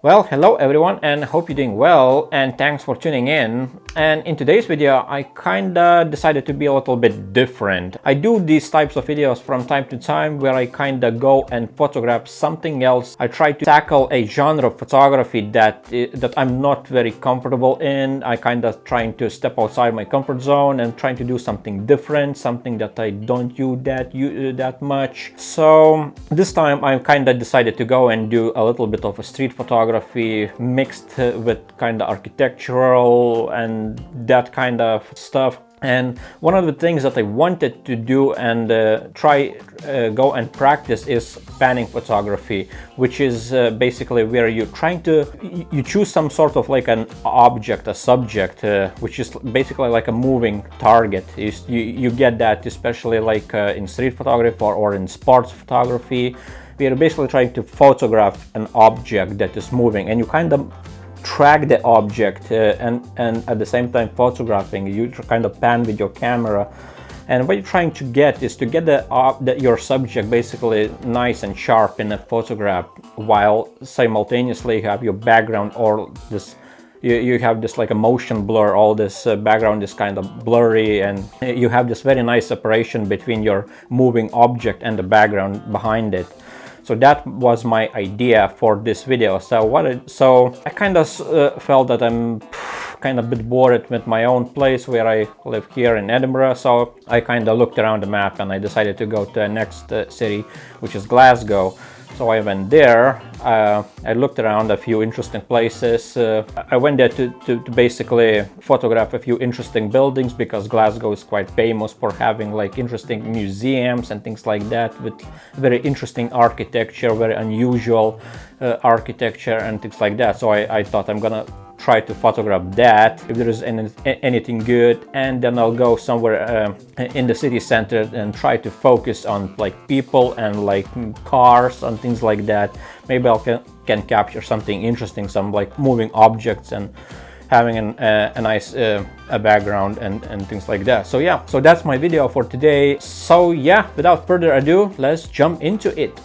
Well, hello everyone and hope you're doing well and thanks for tuning in. And in today's video, I kinda decided to be a little bit different. I do these types of videos from time to time where I kinda go and photograph something else. I try to tackle a genre of photography that I'm not very comfortable in. I kinda trying to step outside my comfort zone and trying to do something different, something that I don't do that much. So this time I kinda decided to go and do a little bit of a street photography mixed with kind of architectural and that kind of stuff. And one of the things that I wanted to do and go and practice is panning photography, which is basically where you choose some sort of like an object, a subject, which is basically like a moving target. You get that especially like in street photography or in sports photography. We are basically trying to photograph an object that is moving, and you kind of track the object and at the same time photographing. You kind of pan with your camera, and what you're trying to get is to get your subject basically nice and sharp in a photograph, while simultaneously you have your background or this. You have this like a motion blur, all this background is kind of blurry, and you have this very nice separation between your moving object and the background behind it. So that was my idea for this video. So I kind of felt that I'm kind of a bit bored with my own place where I live here in Edinburgh. So I kind of looked around the map and I decided to go to the next city, which is Glasgow. So I went there, I looked around a few interesting places. I went there to basically photograph a few interesting buildings, because Glasgow is quite famous for having like interesting museums and things like that, with very interesting architecture, very unusual architecture and things like that. So I thought I'm gonna try to photograph that if there is anything good, and then I'll go somewhere in the city center and try to focus on like people and like cars and things like that. Maybe I can capture something interesting, some like moving objects, and having a nice background and things like that. So yeah, so that's my video for today. So yeah, without further ado, let's jump into it.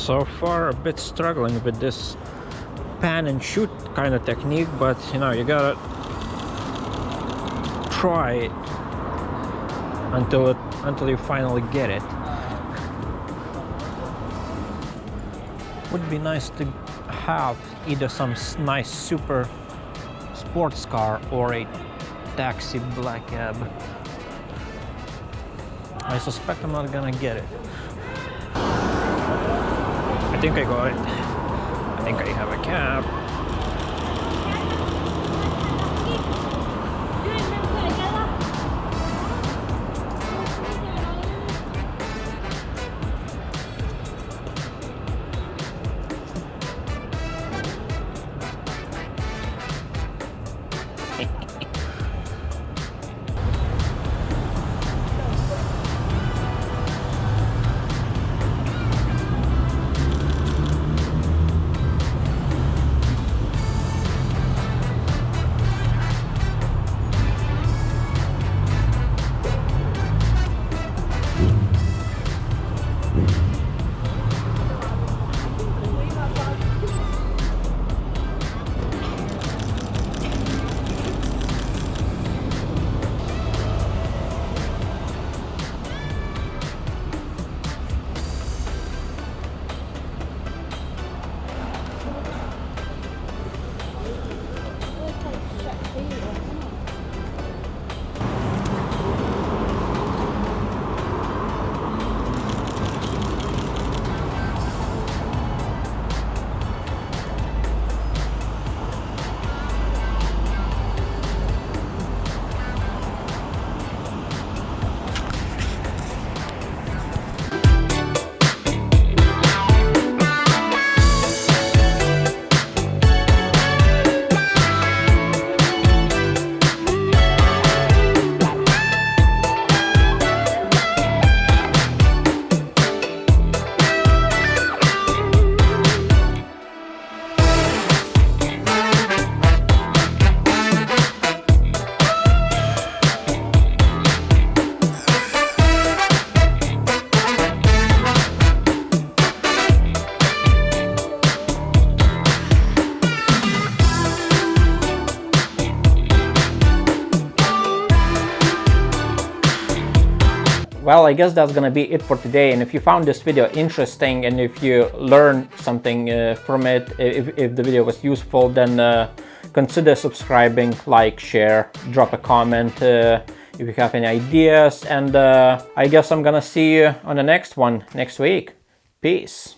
So far a bit struggling with this pan and shoot kind of technique, but you know, you gotta try it until you finally get it. Would be nice to have either some nice super sports car or a taxi black cab. I suspect I'm not gonna get it. I think I got it. I think I have a cab. Well, I guess that's gonna be it for today, and if you found this video interesting and if you learned something from it, if the video was useful, then consider subscribing, like, share, drop a comment if you have any ideas, and I guess I'm gonna see you on the next one next week. Peace.